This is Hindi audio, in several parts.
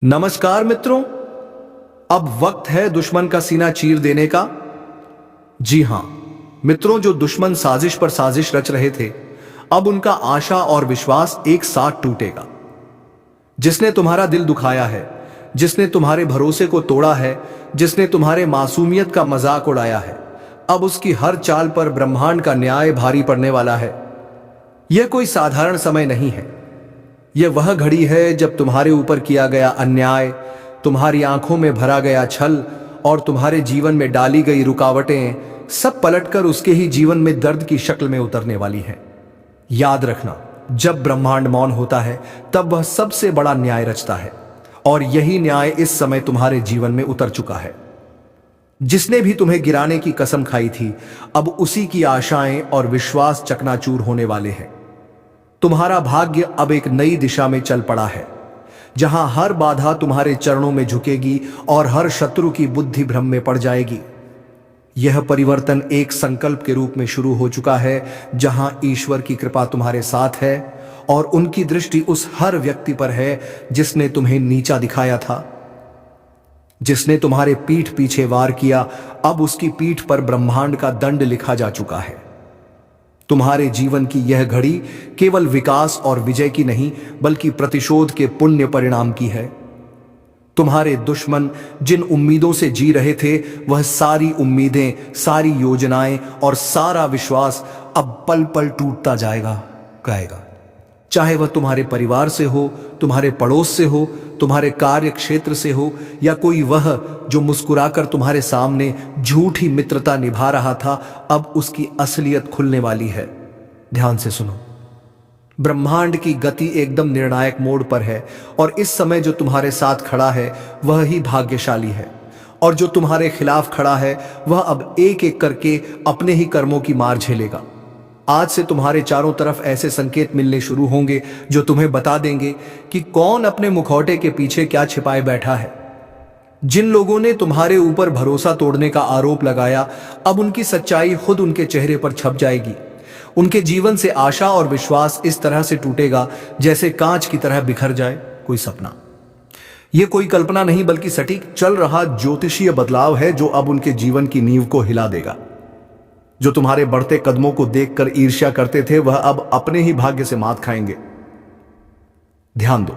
नमस्कार मित्रों। अब वक्त है दुश्मन का सीना चीर देने का। जी हां मित्रों, जो दुश्मन साजिश पर साजिश रच रहे थे, अब उनका आशा और विश्वास एक साथ टूटेगा। जिसने तुम्हारा दिल दुखाया है, जिसने तुम्हारे भरोसे को तोड़ा है, जिसने तुम्हारे मासूमियत का मजाक उड़ाया है, अब उसकी हर चाल पर ब्रह्मांड का न्याय भारी पड़ने वाला है। यह कोई साधारण समय नहीं है। यह वह घड़ी है जब तुम्हारे ऊपर किया गया अन्याय, तुम्हारी आंखों में भरा गया छल और तुम्हारे जीवन में डाली गई रुकावटें सब पलटकर उसके ही जीवन में दर्द की शक्ल में उतरने वाली हैं। याद रखना, जब ब्रह्मांड मौन होता है तब वह सबसे बड़ा न्याय रचता है, और यही न्याय इस समय तुम्हारे जीवन में उतर चुका है। जिसने भी तुम्हें गिराने की कसम खाई थी, अब उसी की आशाएं और विश्वास चकनाचूर होने वाले हैं। तुम्हारा भाग्य अब एक नई दिशा में चल पड़ा है, जहां हर बाधा तुम्हारे चरणों में झुकेगी और हर शत्रु की बुद्धि भ्रम में पड़ जाएगी। यह परिवर्तन एक संकल्प के रूप में शुरू हो चुका है, जहां ईश्वर की कृपा तुम्हारे साथ है और उनकी दृष्टि उस हर व्यक्ति पर है जिसने तुम्हें नीचा दिखाया था। जिसने तुम्हारे पीठ पीछे वार किया, अब उसकी पीठ पर ब्रह्मांड का दंड लिखा जा चुका है। तुम्हारे जीवन की यह घड़ी केवल विकास और विजय की नहीं, बल्कि प्रतिशोध के पुण्य परिणाम की है। तुम्हारे दुश्मन जिन उम्मीदों से जी रहे थे, वह सारी उम्मीदें, सारी योजनाएं और सारा विश्वास अब पल पल टूटता जाएगा। चाहे वह तुम्हारे परिवार से हो, तुम्हारे पड़ोस से हो, तुम्हारे कार्य क्षेत्र से हो, या कोई वह जो मुस्कुराकर तुम्हारे सामने झूठी मित्रता निभा रहा था, अब उसकी असलियत खुलने वाली है। ध्यान से सुनो, ब्रह्मांड की गति एकदम निर्णायक मोड़ पर है, और इस समय जो तुम्हारे साथ खड़ा है वह ही भाग्यशाली है, और जो तुम्हारे खिलाफ खड़ा है वह अब एक एक करके अपने ही कर्मों की मार झेलेगा। आज से तुम्हारे चारों तरफ ऐसे संकेत मिलने शुरू होंगे जो तुम्हें बता देंगे कि कौन अपने मुखौटे के पीछे क्या छिपाए बैठा है। जिन लोगों ने तुम्हारे ऊपर भरोसा तोड़ने का आरोप लगाया, अब उनकी सच्चाई खुद उनके चेहरे पर छप जाएगी। उनके जीवन से आशा और विश्वास इस तरह से टूटेगा जैसे कांच की तरह बिखर जाए कोई सपना। यह कोई कल्पना नहीं, बल्कि सटीक चल रहा ज्योतिषीय बदलाव है जो अब उनके जीवन की नींव को हिला देगा। जो तुम्हारे बढ़ते कदमों को देखकर ईर्ष्या करते थे, वह अब अपने ही भाग्य से मात खाएंगे। ध्यान दो,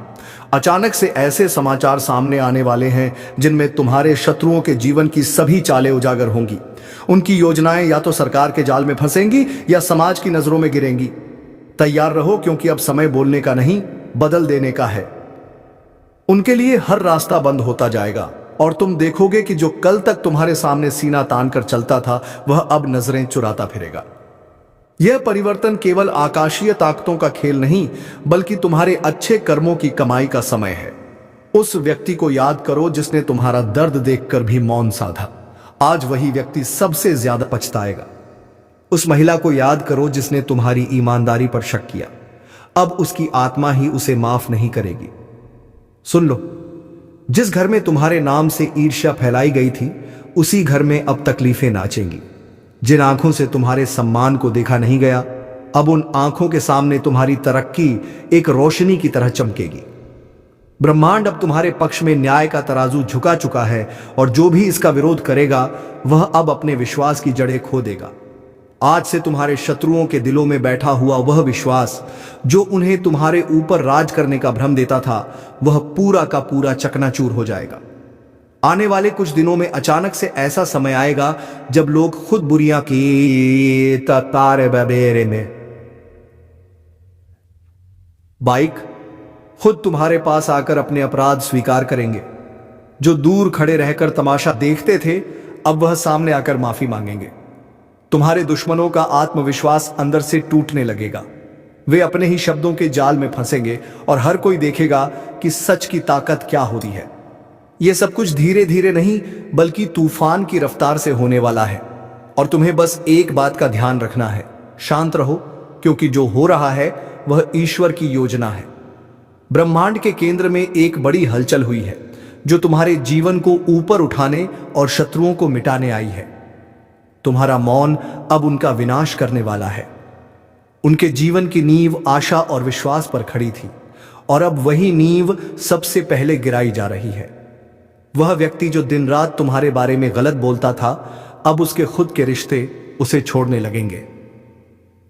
अचानक से ऐसे समाचार सामने आने वाले हैं जिनमें तुम्हारे शत्रुओं के जीवन की सभी चालें उजागर होंगी। उनकी योजनाएं या तो सरकार के जाल में फंसेंगी या समाज की नजरों में गिरेंगी। तैयार रहो, क्योंकि अब समय बोलने का नहीं, बदल देने का है। उनके लिए हर रास्ता बंद होता जाएगा, और तुम देखोगे कि जो कल तक तुम्हारे सामने सीना तान कर चलता था, वह अब नजरें चुराता फिरेगा। यह परिवर्तन केवल आकाशीय ताकतों का खेल नहीं, बल्कि तुम्हारे अच्छे कर्मों की कमाई का समय है। उस व्यक्ति को याद करो जिसने तुम्हारा दर्द देखकर भी मौन साधा। आज वही व्यक्ति सबसे ज्यादा पछताएगा। उस महिला को याद करो जिसने तुम्हारी ईमानदारी पर शक किया। अब उसकी आत्मा ही उसे माफ नहीं करेगी। सुन लो, जिस घर में तुम्हारे नाम से ईर्ष्या फैलाई गई थी, उसी घर में अब तकलीफें नाचेंगी। जिन आंखों से तुम्हारे सम्मान को देखा नहीं गया, अब उन आंखों के सामने तुम्हारी तरक्की एक रोशनी की तरह चमकेगी। ब्रह्मांड अब तुम्हारे पक्ष में न्याय का तराजू झुका चुका है, और जो भी इसका विरोध करेगा वह अब अपने विश्वास की जड़ें खो देगा। आज से तुम्हारे शत्रुओं के दिलों में बैठा हुआ वह विश्वास जो उन्हें तुम्हारे ऊपर राज करने का भ्रम देता था, वह पूरा का पूरा चकनाचूर हो जाएगा। आने वाले कुछ दिनों में अचानक से ऐसा समय आएगा जब लोग खुद बुरियां की तारे बबेरे में बाइक खुद तुम्हारे पास आकर अपने अपराध स्वीकार करेंगे। जो दूर खड़े रहकर तमाशा देखते थे, अब वह सामने आकर माफी मांगेंगे। तुम्हारे दुश्मनों का आत्मविश्वास अंदर से टूटने लगेगा। वे अपने ही शब्दों के जाल में फंसेंगे, और हर कोई देखेगा कि सच की ताकत क्या होती है। यह सब कुछ धीरे धीरे नहीं, बल्कि तूफान की रफ्तार से होने वाला है। और तुम्हें बस एक बात का ध्यान रखना है, शांत रहो, क्योंकि जो हो रहा है वह ईश्वर की योजना है। ब्रह्मांड के केंद्र में एक बड़ी हलचल हुई है, जो तुम्हारे जीवन को ऊपर उठाने और शत्रुओं को मिटाने आई है। तुम्हारा मौन अब उनका विनाश करने वाला है। उनके जीवन की नींव आशा और विश्वास पर खड़ी थी, और अब वही नींव सबसे पहले गिराई जा रही है। वह व्यक्ति जो दिन रात तुम्हारे बारे में गलत बोलता था, अब उसके खुद के रिश्ते उसे छोड़ने लगेंगे।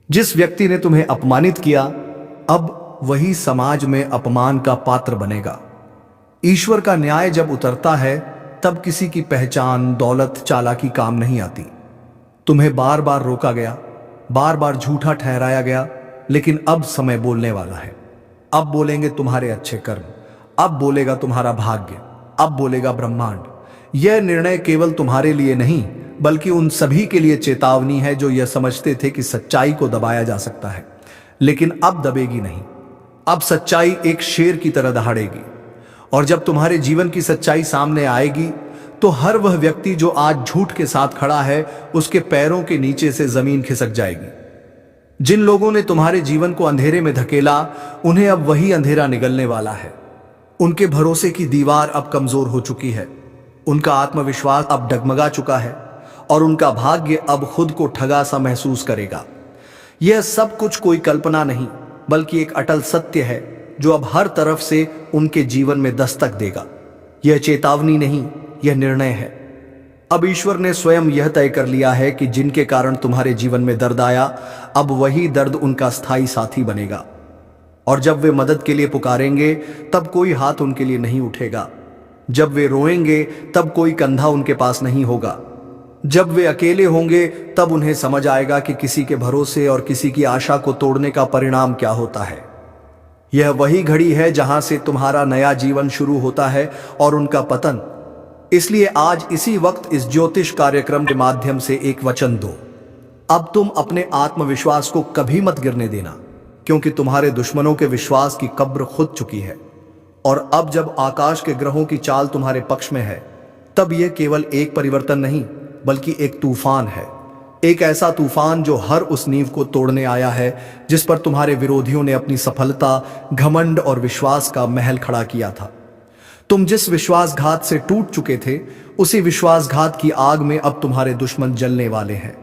जिस व्यक्ति ने तुम्हें अपमानित किया, अब वही समाज में अपमान का पात्र बनेगा। ईश्वर का न्याय जब उतरता है, तब किसी की पहचान, दौलत, चालाकी काम नहीं आती। तुम्हें बार बार रोका गया, बार बार झूठा ठहराया गया, लेकिन अब समय बोलने वाला है। अब बोलेंगे तुम्हारे अच्छे कर्म, अब बोलेगा तुम्हारा भाग्य, अब बोलेगा ब्रह्मांड। यह निर्णय केवल तुम्हारे लिए नहीं, बल्कि उन सभी के लिए चेतावनी है जो यह समझते थे कि सच्चाई को दबाया जा सकता है, लेकिन अब दबेगी नहीं। अब सच्चाई एक शेर की तरह दहाड़ेगी। और जब तुम्हारे जीवन की सच्चाई सामने आएगी, तो हर वह व्यक्ति जो आज झूठ के साथ खड़ा है, उसके पैरों के नीचे से जमीन खिसक जाएगी। जिन लोगों ने तुम्हारे जीवन को अंधेरे में धकेला, उन्हें अब वही अंधेरा निगलने वाला है। उनके भरोसे की दीवार अब कमजोर हो चुकी है, उनका आत्मविश्वास अब डगमगा चुका है, और उनका भाग्य अब खुद को ठगा सा महसूस करेगा। यह सब कुछ कोई कल्पना नहीं, बल्कि एक अटल सत्य है जो अब हर तरफ से उनके जीवन में दस्तक देगा। यह चेतावनी नहीं, यह निर्णय है। अब ईश्वर ने स्वयं यह तय कर लिया है कि जिनके कारण तुम्हारे जीवन में दर्द आया, अब वही दर्द उनका स्थायी साथी बनेगा। और जब वे मदद के लिए पुकारेंगे, तब कोई हाथ उनके लिए नहीं उठेगा। जब वे रोएंगे, तब कोई कंधा उनके पास नहीं होगा। जब वे अकेले होंगे, तब उन्हें समझ आएगा कि किसी के भरोसे और किसी की आशा को तोड़ने का परिणाम क्या होता है। यह वही घड़ी है जहां से तुम्हारा नया जीवन शुरू होता है और उनका पतन। इसलिए आज इसी वक्त इस ज्योतिष कार्यक्रम के माध्यम से एक वचन दो। अब तुम अपने आत्मविश्वास को कभी मत गिरने देना, क्योंकि तुम्हारे दुश्मनों के विश्वास की कब्र खुद चुकी है। और अब जब आकाश के ग्रहों की चाल तुम्हारे पक्ष में है, तब यह केवल एक परिवर्तन नहीं, बल्कि एक तूफान है। एक ऐसा तूफान जो हर उस नींव को तोड़ने आया है जिस पर तुम्हारे विरोधियों ने अपनी सफलता, घमंड और विश्वास का महल खड़ा किया था। तुम जिस विश्वासघात से टूट चुके थे, उसी विश्वासघात की आग में अब तुम्हारे दुश्मन जलने वाले हैं।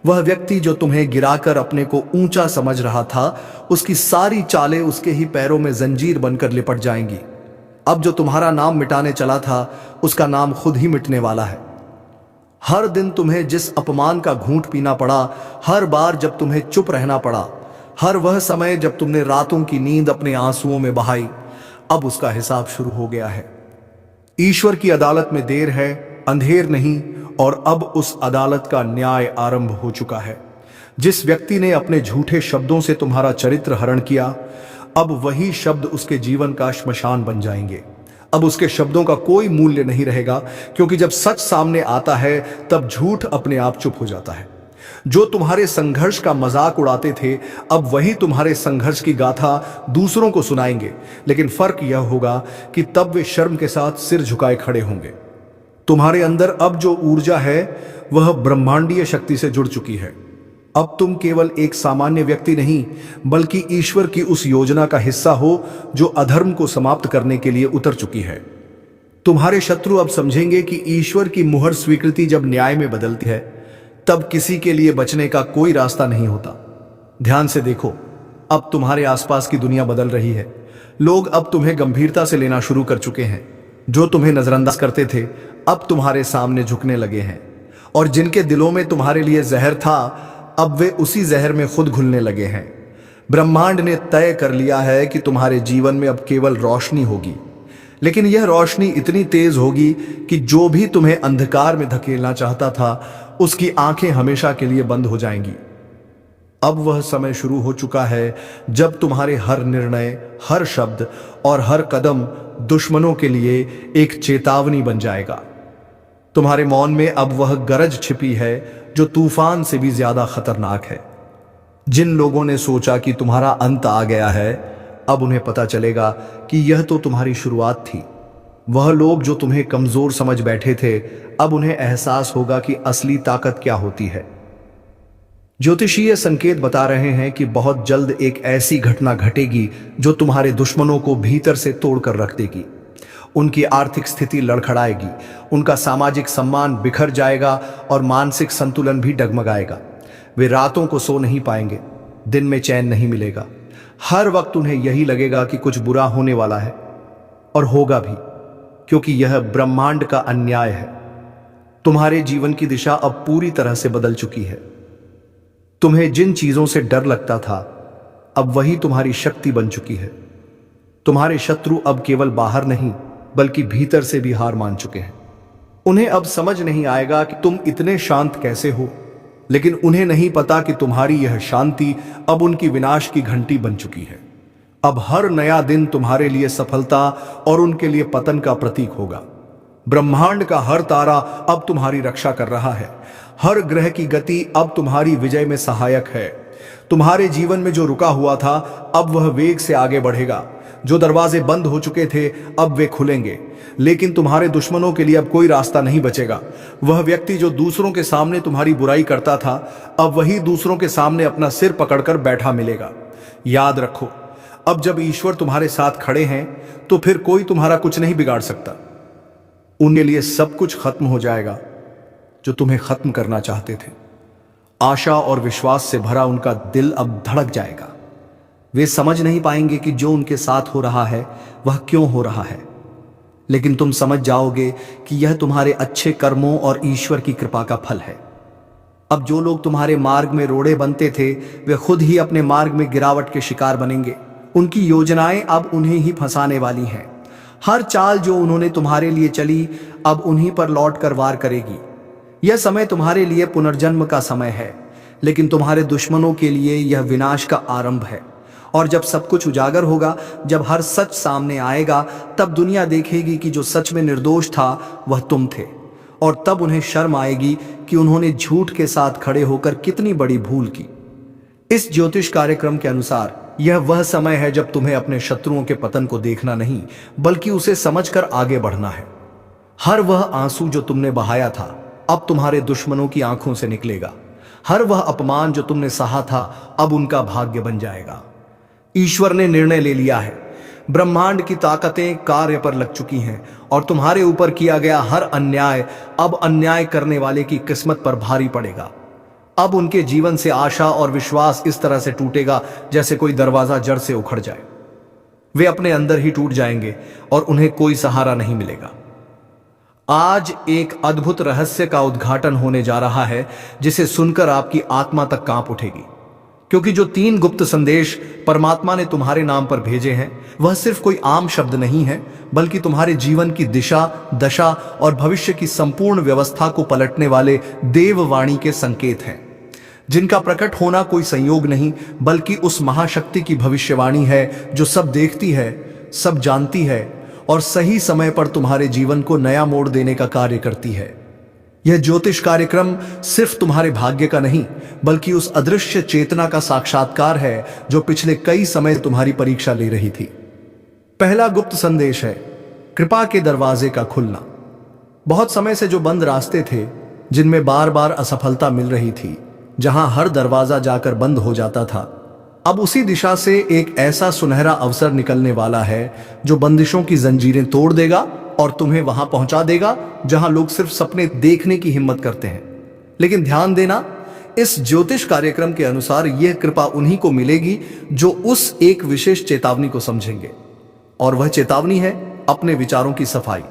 वह व्यक्ति जो तुम्हें गिराकर अपने को ऊंचा समझ रहा था, उसकी सारी चालें उसके ही पैरों में जंजीर बनकर लिपट जाएंगी। अब जो तुम्हारा नाम मिटाने चला था, उसका नाम खुद ही मिटने वाला है। हर दिन तुम्हें जिस अपमान का घूंट पीना पड़ा, हर बार जब तुम्हें चुप रहना पड़ा, हर वह समय जब तुमने रातों की नींद अपने आंसुओं में बहाई, अब उसका हिसाब शुरू हो गया है। ईश्वर की अदालत में देर है, अंधेर नहीं, और अब उस अदालत का न्याय आरंभ हो चुका है। जिस व्यक्ति ने अपने झूठे शब्दों से तुम्हारा चरित्र हरण किया, अब वही शब्द उसके जीवन का श्मशान बन जाएंगे। अब उसके शब्दों का कोई मूल्य नहीं रहेगा, क्योंकि जब सच सामने आता है, तब झूठ अपने आप चुप हो जाता है। जो तुम्हारे संघर्ष का मजाक उड़ाते थे, अब वही तुम्हारे संघर्ष की गाथा दूसरों को सुनाएंगे, लेकिन फर्क यह होगा कि तब वे शर्म के साथ सिर झुकाए खड़े होंगे। तुम्हारे अंदर अब जो ऊर्जा है, वह ब्रह्मांडीय शक्ति से जुड़ चुकी है। अब तुम केवल एक सामान्य व्यक्ति नहीं, बल्कि ईश्वर की उस योजना का हिस्सा हो जो अधर्म को समाप्त करने के लिए उतर चुकी है। तुम्हारे शत्रु अब समझेंगे कि ईश्वर की मुहर स्वीकृति जब न्याय में बदलती है, तब किसी के लिए बचने का कोई रास्ता नहीं होता। ध्यान से देखो, अब तुम्हारे आसपास की दुनिया बदल रही है। लोग अब तुम्हें गंभीरता से लेना शुरू कर चुके हैं। जो तुम्हें नजरअंदाज करते थे, अब तुम्हारे सामने झुकने लगे हैं। और जिनके दिलों में तुम्हारे लिए जहर था, अब वे उसी जहर में खुद घुलने लगे हैं। ब्रह्मांड ने तय कर लिया है कि तुम्हारे जीवन में अब केवल रोशनी होगी, लेकिन यह रोशनी इतनी तेज होगी कि जो भी तुम्हें अंधकार में धकेलना चाहता था, उसकी आंखें हमेशा के लिए बंद हो जाएंगी। अब वह समय शुरू हो चुका है जब तुम्हारे हर निर्णय, हर शब्द और हर कदम दुश्मनों के लिए एक चेतावनी बन जाएगा। तुम्हारे मौन में अब वह गरज छिपी है जो तूफान से भी ज्यादा खतरनाक है। जिन लोगों ने सोचा कि तुम्हारा अंत आ गया है, अब उन्हें पता चलेगा कि यह तो तुम्हारी शुरुआत थी। वह लोग जो तुम्हें कमजोर समझ बैठे थे, अब उन्हें एहसास होगा कि असली ताकत क्या होती है। ज्योतिषीय संकेत बता रहे हैं कि बहुत जल्द एक ऐसी घटना घटेगी जो तुम्हारे दुश्मनों को भीतर से तोड़कर रख देगी। उनकी आर्थिक स्थिति लड़खड़ाएगी, उनका सामाजिक सम्मान बिखर जाएगा और मानसिक संतुलन भी डगमगाएगा। वे रातों को सो नहीं पाएंगे, दिन में चैन नहीं मिलेगा। हर वक्त उन्हें यही लगेगा कि कुछ बुरा होने वाला है, और होगा भी, क्योंकि यह ब्रह्मांड का अन्याय है। तुम्हारे जीवन की दिशा अब पूरी तरह से बदल चुकी है। तुम्हें जिन चीजों से डर लगता था, अब वही तुम्हारी शक्ति बन चुकी है। तुम्हारे शत्रु अब केवल बाहर नहीं, बल्कि भीतर से भी हार मान चुके हैं। उन्हें अब समझ नहीं आएगा कि तुम इतने शांत कैसे हो, लेकिन उन्हें नहीं पता कि तुम्हारी यह शांति अब उनकी विनाश की घंटी बन चुकी है। अब हर नया दिन तुम्हारे लिए सफलता और उनके लिए पतन का प्रतीक होगा। ब्रह्मांड का हर तारा अब तुम्हारी रक्षा कर रहा है। हर ग्रह की गति अब तुम्हारी विजय में सहायक है। तुम्हारे जीवन में जो रुका हुआ था, अब वह वेग से आगे बढ़ेगा। जो दरवाजे बंद हो चुके थे, अब वे खुलेंगे। लेकिन तुम्हारे दुश्मनों के लिए अब कोई रास्ता नहीं बचेगा। वह व्यक्ति जो दूसरों के सामने तुम्हारी बुराई करता था, अब वही दूसरों के सामने अपना सिर पकड़कर बैठा मिलेगा। याद रखो, अब जब ईश्वर तुम्हारे साथ खड़े हैं, तो फिर कोई तुम्हारा कुछ नहीं बिगाड़ सकता। उनके लिए सब कुछ खत्म हो जाएगा जो तुम्हें खत्म करना चाहते थे। आशा और विश्वास से भरा उनका दिल अब धड़क जाएगा। वे समझ नहीं पाएंगे कि जो उनके साथ हो रहा है वह क्यों हो रहा है, लेकिन तुम समझ जाओगे कि यह तुम्हारे अच्छे कर्मों और ईश्वर की कृपा का फल है। अब जो लोग तुम्हारे मार्ग में रोड़े बनते थे, वे खुद ही अपने मार्ग में गिरावट के शिकार बनेंगे। उनकी योजनाएं अब उन्हें ही फंसाने वाली हैं। हर चाल जो उन्होंने तुम्हारे लिए चली, अब उन्हीं पर लौट कर वार करेगी। यह समय तुम्हारे लिए पुनर्जन्म का समय है, लेकिन तुम्हारे दुश्मनों के लिए यह विनाश का आरंभ है। और जब सब कुछ उजागर होगा, जब हर सच सामने आएगा, तब दुनिया देखेगी कि जो सच में निर्दोष था वह तुम थे। और तब उन्हें शर्म आएगी कि उन्होंने झूठ के साथ खड़े होकर कितनी बड़ी भूल की। इस ज्योतिष कार्यक्रम के अनुसार यह वह समय है जब तुम्हें अपने शत्रुओं के पतन को देखना नहीं, बल्कि उसे समझकर आगे बढ़ना है। हर वह आंसू जो तुमने बहाया था, अब तुम्हारे दुश्मनों की आंखों से निकलेगा। हर वह अपमान जो तुमने सहा था, अब उनका भाग्य बन जाएगा। ईश्वर ने निर्णय ले लिया है। ब्रह्मांड की ताकतें कार्य पर लग चुकी हैं, और तुम्हारे ऊपर किया गया हर अन्याय अब अन्याय करने वाले की किस्मत पर भारी पड़ेगा। अब उनके जीवन से आशा और विश्वास इस तरह से टूटेगा जैसे कोई दरवाजा जड़ से उखड़ जाए। वे अपने अंदर ही टूट जाएंगे और उन्हें कोई सहारा नहीं मिलेगा। आज एक अद्भुत रहस्य का उद्घाटन होने जा रहा है, जिसे सुनकर आपकी आत्मा तक कांप उठेगी। क्योंकि जो 3 गुप्त संदेश परमात्मा ने तुम्हारे नाम पर भेजे हैं, वह सिर्फ कोई आम शब्द नहीं है, बल्कि तुम्हारे जीवन की दिशा, दशा और भविष्य की संपूर्ण व्यवस्था को पलटने वाले देववाणी के संकेत हैं, जिनका प्रकट होना कोई संयोग नहीं, बल्कि उस महाशक्ति की भविष्यवाणी है जो सब देखती है, सब जानती है और सही समय पर तुम्हारे जीवन को नया मोड़ देने का कार्य करती है। यह ज्योतिष कार्यक्रम सिर्फ तुम्हारे भाग्य का नहीं, बल्कि उस अदृश्य चेतना का साक्षात्कार है जो पिछले कई समय तुम्हारी परीक्षा ले रही थी। पहला गुप्त संदेश है कृपा के दरवाजे का खुलना। बहुत समय से जो बंद रास्ते थे, जिनमें बार बार असफलता मिल रही थी, जहां हर दरवाजा जाकर बंद हो जाता था, अब उसी दिशा से एक ऐसा सुनहरा अवसर निकलने वाला है जो बंदिशों की जंजीरें तोड़ देगा और तुम्हें वहां पहुंचा देगा जहां लोग सिर्फ सपने देखने की हिम्मत करते हैं। लेकिन ध्यान देना, इस ज्योतिष कार्यक्रम के अनुसार यह कृपा उन्हीं को मिलेगी जो उस एक विशेष चेतावनी को समझेंगे, और वह चेतावनी है अपने विचारों की सफाई।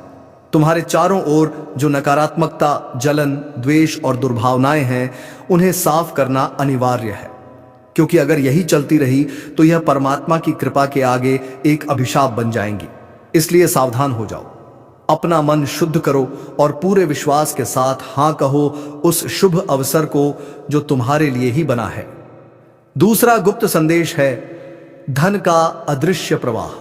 तुम्हारे चारों ओर जो नकारात्मकता, जलन, द्वेष और दुर्भावनाएं हैं, उन्हें साफ करना अनिवार्य है, क्योंकि अगर यही चलती रही तो यह परमात्मा की कृपा के आगे एक अभिशाप बन जाएंगी। इसलिए सावधान हो जाओ, अपना मन शुद्ध करो और पूरे विश्वास के साथ हां कहो उस शुभ अवसर को जो तुम्हारे लिए ही बना है। दूसरा गुप्त संदेश है धन का अदृश्य प्रवाह।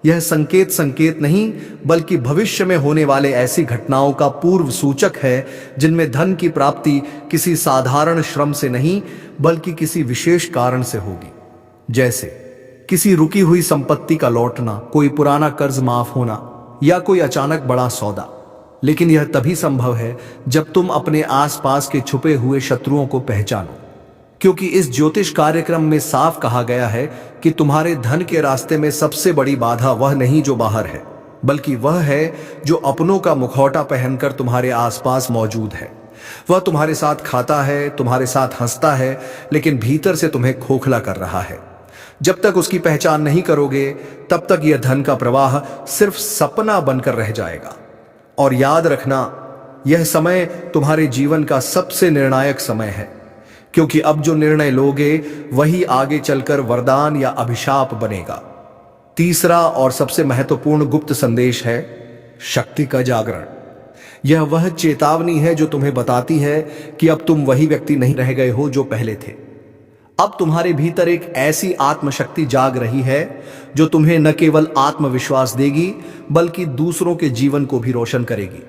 यह संकेत नहीं, बल्कि भविष्य में होने वाले ऐसी घटनाओं का पूर्व सूचक है जिनमें धन की प्राप्ति किसी साधारण श्रम से नहीं, बल्कि किसी विशेष कारण से होगी। जैसे किसी रुकी हुई संपत्ति का लौटना, कोई पुराना कर्ज माफ होना या कोई अचानक बड़ा सौदा। लेकिन यह तभी संभव है जब तुम अपने आसपास के छुपे हुए शत्रुओं को पहचानो, क्योंकि इस ज्योतिष कार्यक्रम में साफ कहा गया है कि तुम्हारे धन के रास्ते में सबसे बड़ी बाधा वह नहीं जो बाहर है, बल्कि वह है जो अपनों का मुखौटा पहनकर तुम्हारे आसपास मौजूद है। वह तुम्हारे साथ खाता है, तुम्हारे साथ हंसता है, लेकिन भीतर से तुम्हें खोखला कर रहा है। जब तक उसकी पहचान नहीं करोगे तब तक यह धन का प्रवाह सिर्फ सपना बनकर रह जाएगा। और याद रखना, यह समय तुम्हारे जीवन का सबसे निर्णायक समय है, क्योंकि अब जो निर्णय लोगे वही आगे चलकर वरदान या अभिशाप बनेगा। तीसरा और सबसे महत्वपूर्ण गुप्त संदेश है शक्ति का जागरण। यह वह चेतावनी है जो तुम्हें बताती है कि अब तुम वही व्यक्ति नहीं रह गए हो जो पहले थे। अब तुम्हारे भीतर एक ऐसी आत्मशक्ति जाग रही है जो तुम्हें न केवल आत्मविश्वास देगी बल्कि दूसरों के जीवन को भी रोशन करेगी।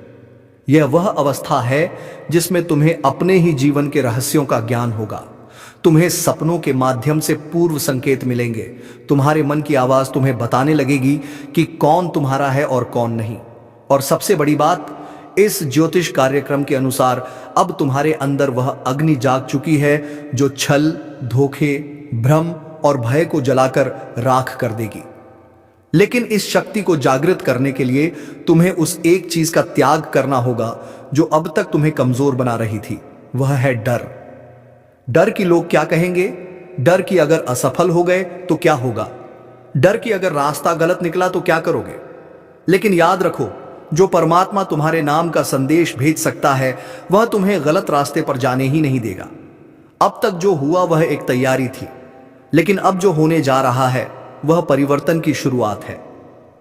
यह वह अवस्था है जिसमें तुम्हें अपने ही जीवन के रहस्यों का ज्ञान होगा। तुम्हें सपनों के माध्यम से पूर्व संकेत मिलेंगे। तुम्हारे मन की आवाज तुम्हें बताने लगेगी कि कौन तुम्हारा है और कौन नहीं। और सबसे बड़ी बात, इस ज्योतिष कार्यक्रम के अनुसार अब तुम्हारे अंदर वह अग्नि जाग चुकी है जो छल, धोखे, भ्रम और भय को जलाकर राख कर देगी। लेकिन इस शक्ति को जागृत करने के लिए तुम्हें उस एक चीज का त्याग करना होगा जो अब तक तुम्हें कमजोर बना रही थी। वह है डर। डर कि लोग क्या कहेंगे, डर कि अगर असफल हो गए तो क्या होगा, डर कि अगर रास्ता गलत निकला तो क्या करोगे। लेकिन याद रखो, जो परमात्मा तुम्हारे नाम का संदेश भेज सकता है वह तुम्हें गलत रास्ते पर जाने ही नहीं देगा। अब तक जो हुआ वह एक तैयारी थी, लेकिन अब जो होने जा रहा है वह परिवर्तन की शुरुआत है।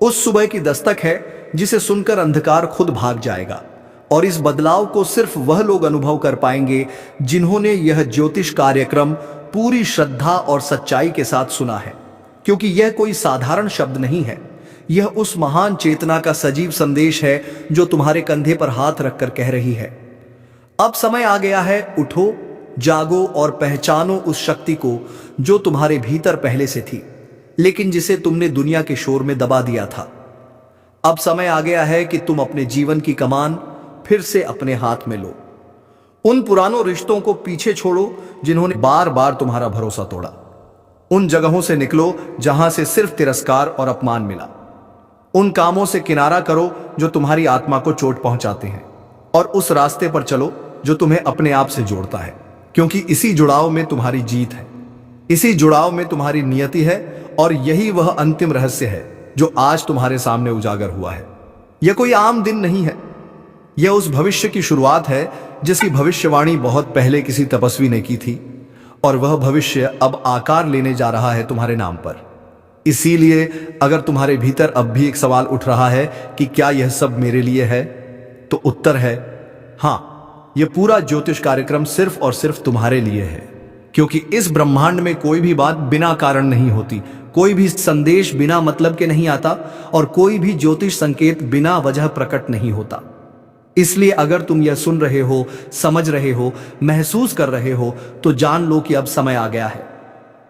उस सुबह की दस्तक है जिसे सुनकर अंधकार खुद भाग जाएगा। और इस बदलाव को सिर्फ वह लोग अनुभव कर पाएंगे जिन्होंने यह ज्योतिष कार्यक्रम पूरी श्रद्धा और सच्चाई के साथ सुना है, क्योंकि यह कोई साधारण शब्द नहीं है। यह उस महान चेतना का सजीव संदेश है जो तुम्हारे कंधे पर हाथ रखकर कह रही है, अब समय आ गया है, उठो, जागो और पहचानो उस शक्ति को जो तुम्हारे भीतर पहले से थी, लेकिन जिसे तुमने दुनिया के शोर में दबा दिया था। अब समय आ गया है कि तुम अपने जीवन की कमान फिर से अपने हाथ में लो। उन पुरानों रिश्तों को पीछे छोड़ो जिन्होंने बार बार तुम्हारा भरोसा तोड़ा। उन जगहों से निकलो जहां से सिर्फ तिरस्कार और अपमान मिला। उन कामों से किनारा करो जो तुम्हारी आत्मा को चोट पहुंचाते हैं, और उस रास्ते पर चलो जो तुम्हें अपने आप से जोड़ता है, क्योंकि इसी जुड़ाव में तुम्हारी जीत है, इसी जुड़ाव में तुम्हारी नियति है, और यही वह अंतिम रहस्य है जो आज तुम्हारे सामने उजागर हुआ है। यह कोई आम दिन नहीं है, यह उस भविष्य की शुरुआत है जिसकी भविष्यवाणी बहुत पहले किसी तपस्वी ने की थी, और वह भविष्य अब आकार लेने जा रहा है तुम्हारे नाम पर। इसीलिए अगर तुम्हारे भीतर अब भी एक सवाल उठ रहा है कि क्या यह सब मेरे लिए है, तो उत्तर है हाँ, यह पूरा ज्योतिष कार्यक्रम सिर्फ और सिर्फ तुम्हारे लिए है। क्योंकि इस ब्रह्मांड में कोई भी बात बिना कारण नहीं होती, कोई भी संदेश बिना मतलब के नहीं आता, और कोई भी ज्योतिष संकेत बिना वजह प्रकट नहीं होता। इसलिए अगर तुम यह सुन रहे हो, समझ रहे हो, महसूस कर रहे हो, तो जान लो कि अब समय आ गया है।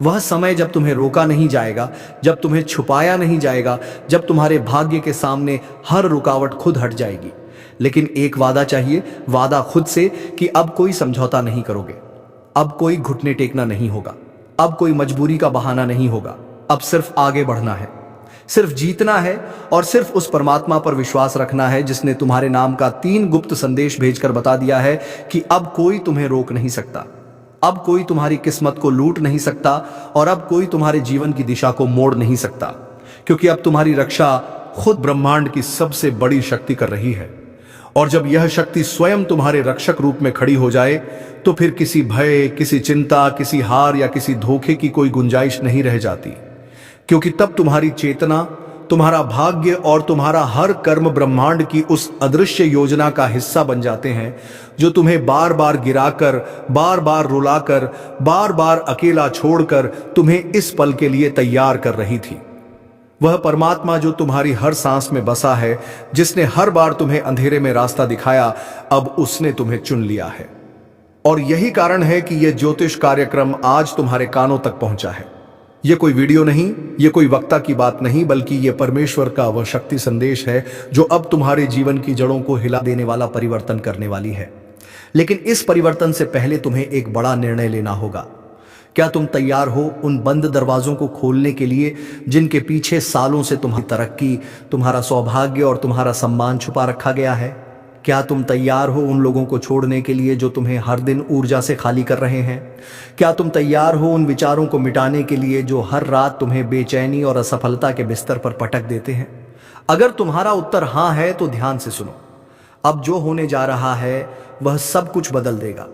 वह समय जब तुम्हें रोका नहीं जाएगा, जब तुम्हें छुपाया नहीं जाएगा, जब तुम्हारे भाग्य के सामने हर रुकावट खुद हट जाएगी। लेकिन एक वादा चाहिए, वादा खुद से कि अब कोई समझौता नहीं करोगे, अब कोई घुटने टेकना नहीं होगा, अब कोई मजबूरी का बहाना नहीं होगा। अब सिर्फ आगे बढ़ना है, सिर्फ जीतना है, और सिर्फ उस परमात्मा पर विश्वास रखना है जिसने तुम्हारे नाम का 3 गुप्त संदेश भेजकर बता दिया है कि अब कोई तुम्हें रोक नहीं सकता, अब कोई तुम्हारी किस्मत को लूट नहीं सकता, और अब कोई तुम्हारे जीवन की दिशा को मोड़ नहीं सकता, क्योंकि अब तुम्हारी रक्षा खुद ब्रह्मांड की सबसे बड़ी शक्ति कर रही है। और जब यह शक्ति स्वयं तुम्हारे रक्षक रूप में खड़ी हो जाए, तो फिर किसी भय, किसी चिंता, किसी हार या किसी धोखे की कोई गुंजाइश नहीं रह जाती, क्योंकि तब तुम्हारी चेतना, तुम्हारा भाग्य और तुम्हारा हर कर्म ब्रह्मांड की उस अदृश्य योजना का हिस्सा बन जाते हैं जो तुम्हें बार बार गिराकर, बार बार रुलाकर, बार बार अकेला छोड़कर तुम्हें इस पल के लिए तैयार कर रही थी। वह परमात्मा जो तुम्हारी हर सांस में बसा है, जिसने हर बार तुम्हें अंधेरे में रास्ता दिखाया, अब उसने तुम्हें चुन लिया है। और यही कारण है कि यह ज्योतिष कार्यक्रम आज तुम्हारे कानों तक पहुंचा है। यह कोई वीडियो नहीं, यह कोई वक्ता की बात नहीं, बल्कि यह परमेश्वर का वह शक्ति संदेश है जो अब तुम्हारे जीवन की जड़ों को हिला देने वाला परिवर्तन करने वाली है। लेकिन इस परिवर्तन से पहले तुम्हें एक बड़ा निर्णय लेना होगा। क्या तुम तैयार हो उन बंद दरवाजों को खोलने के लिए जिनके पीछे सालों से तुम्हारी तरक्की, तुम्हारा सौभाग्य और तुम्हारा सम्मान छुपा रखा गया है? क्या तुम तैयार हो उन लोगों को छोड़ने के लिए जो तुम्हें हर दिन ऊर्जा से खाली कर रहे हैं? क्या तुम तैयार हो उन विचारों को मिटाने के लिए जो हर रात तुम्हें बेचैनी और असफलता के बिस्तर पर पटक देते हैं? अगर तुम्हारा उत्तर हाँ है तो ध्यान से सुनो। अब जो होने जा रहा है वह सब कुछ बदल देगा।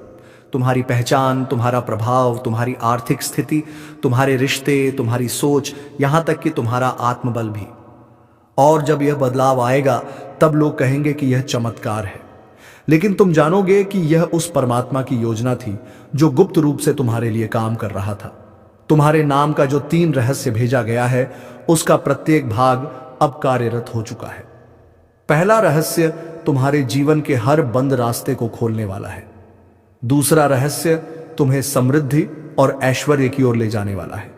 तुम्हारी पहचान, तुम्हारा प्रभाव, तुम्हारी आर्थिक स्थिति, तुम्हारे रिश्ते, तुम्हारी सोच, यहां तक कि तुम्हारा आत्मबल भी। और जब यह बदलाव आएगा तब लोग कहेंगे कि यह चमत्कार है, लेकिन तुम जानोगे कि यह उस परमात्मा की योजना थी जो गुप्त रूप से तुम्हारे लिए काम कर रहा था। तुम्हारे नाम का जो 3 रहस्य भेजा गया है उसका प्रत्येक भाग अब कार्यरत हो चुका है। पहला रहस्य तुम्हारे जीवन के हर बंद रास्ते को खोलने वाला है। दूसरा रहस्य तुम्हें समृद्धि और ऐश्वर्य की ओर ले जाने वाला है।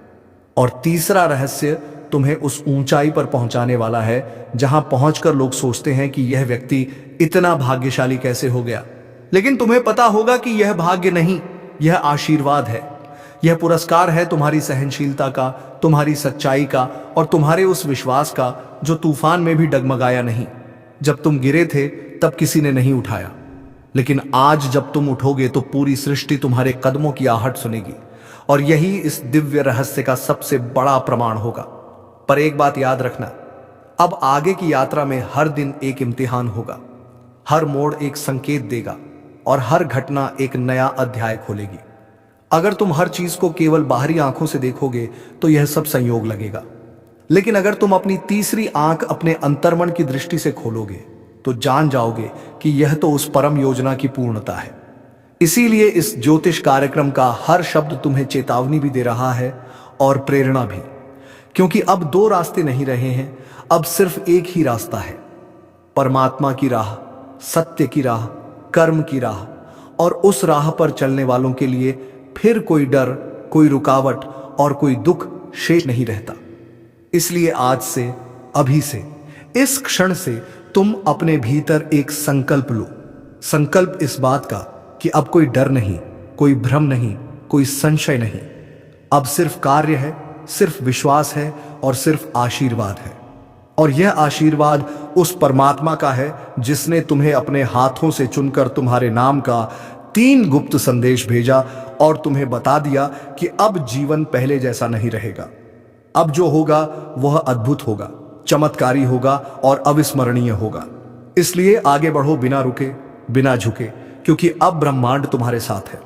और तीसरा रहस्य तुम्हें उस ऊंचाई पर पहुंचाने वाला है जहां पहुंचकर लोग सोचते हैं कि यह व्यक्ति इतना भाग्यशाली कैसे हो गया। लेकिन तुम्हें पता होगा कि यह भाग्य नहीं, यह आशीर्वाद है। यह पुरस्कार है तुम्हारी सहनशीलता का, तुम्हारी सच्चाई का और तुम्हारे उस विश्वास का जो तूफान में भी डगमगाया नहीं। जब तुम गिरे थे तब किसी ने नहीं उठाया, लेकिन आज जब तुम उठोगे तो पूरी सृष्टि तुम्हारे कदमों की आहट सुनेगी। और यही इस दिव्य रहस्य का सबसे बड़ा प्रमाण होगा। पर एक बात याद रखना, अब आगे की यात्रा में हर दिन एक इम्तिहान होगा। हर मोड़ एक संकेत देगा और हर घटना एक नया अध्याय खोलेगी। अगर तुम हर चीज को केवल बाहरी आंखों से देखोगे तो यह सब संयोग लगेगा, लेकिन अगर तुम अपनी तीसरी आंख अपने अंतर्मन की दृष्टि से खोलोगे तो जान जाओगे कि यह तो उस परम योजना की पूर्णता है। इसीलिए इस ज्योतिष कार्यक्रम का हर शब्द तुम्हें चेतावनी भी दे रहा है और प्रेरणा भी, क्योंकि अब 2 रास्ते नहीं रहे हैं, अब सिर्फ एक ही रास्ता है। परमात्मा की राह, सत्य की राह, कर्म की राह। और उस राह पर चलने वालों के लिए फिर कोई डर, कोई रुकावट और कोई दुख शेष नहीं रहता। इसलिए आज से, अभी से, इस क्षण से तुम अपने भीतर एक संकल्प लो। संकल्प इस बात का कि अब कोई डर नहीं, कोई भ्रम नहीं, कोई संशय नहीं। अब सिर्फ कार्य है, सिर्फ विश्वास है और सिर्फ आशीर्वाद है। और यह आशीर्वाद उस परमात्मा का है जिसने तुम्हें अपने हाथों से चुनकर तुम्हारे नाम का 3 गुप्त संदेश भेजा और तुम्हें बता दिया कि अब जीवन पहले जैसा नहीं रहेगा। अब जो होगा वह अद्भुत होगा, चमत्कारी होगा और अविस्मरणीय होगा। इसलिए आगे बढ़ो बिना रुके, बिना झुके, क्योंकि अब ब्रह्मांड तुम्हारे साथ है।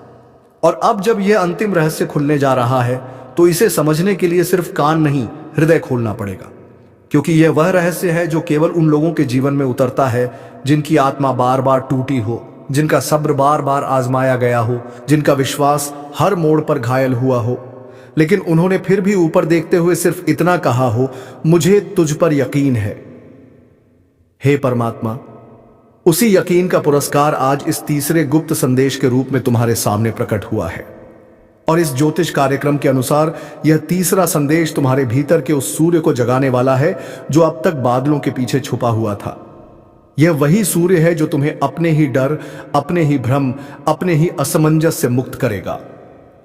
और अब जब यह अंतिम रहस्य खुलने जा रहा है तो इसे समझने के लिए सिर्फ कान नहीं, हृदय खोलना पड़ेगा। क्योंकि यह वह रहस्य है जो केवल उन लोगों के जीवन में उतरता है जिनकी आत्मा बार बार टूटी हो, जिनका सब्र बार बार आजमाया गया हो, जिनका विश्वास हर मोड़ पर घायल हुआ हो, लेकिन उन्होंने फिर भी ऊपर देखते हुए सिर्फ इतना कहा हो, मुझे तुझ पर यकीन है। हे परमात्मा, उसी यकीन का पुरस्कार आज इस तीसरे गुप्त संदेश के रूप में तुम्हारे सामने प्रकट हुआ है। और इस ज्योतिष कार्यक्रम के अनुसार यह तीसरा संदेश तुम्हारे भीतर के उस सूर्य को जगाने वाला है जो अब तक बादलों के पीछे छुपा हुआ था। यह वही सूर्य है जो तुम्हें अपने ही डर, अपने ही भ्रम, अपने ही असमंजस से मुक्त करेगा।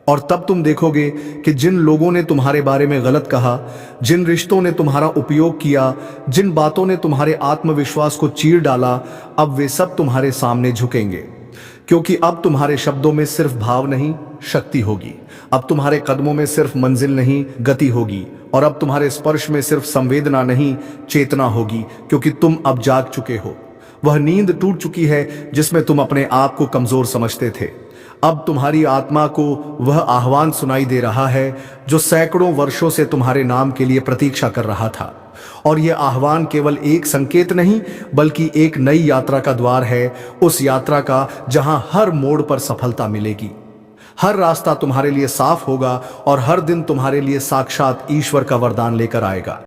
और तब तुम देखोगे कि जिन लोगों ने तुम्हारे बारे में गलत कहा, जिन रिश्तों ने तुम्हारा उपयोग किया, जिन बातों ने तुम्हारे आत्मविश्वास को चीर डाला, अब वे सब तुम्हारे सामने झुकेंगे। क्योंकि अब तुम्हारे शब्दों में सिर्फ भाव नहीं, शक्ति होगी। अब तुम्हारे कदमों में सिर्फ मंजिल नहीं, गति होगी। और अब तुम्हारे स्पर्श में सिर्फ संवेदना नहीं, चेतना होगी। क्योंकि तुम अब जाग चुके हो। वह नींद टूट चुकी है जिसमें तुम अपने आप को कमजोर समझते थे। अब तुम्हारी आत्मा को वह आह्वान सुनाई दे रहा है जो सैकड़ों वर्षों से तुम्हारे नाम के लिए प्रतीक्षा कर रहा था। और यह आह्वान केवल एक संकेत नहीं, बल्कि एक नई यात्रा का द्वार है, उस यात्रा का जहां हर मोड़ पर सफलता मिलेगी। हर रास्ता तुम्हारे लिए साफ होगा और हर दिन तुम्हारे लिए साक्षात ईश्वर का वरदान लेकर आएगा।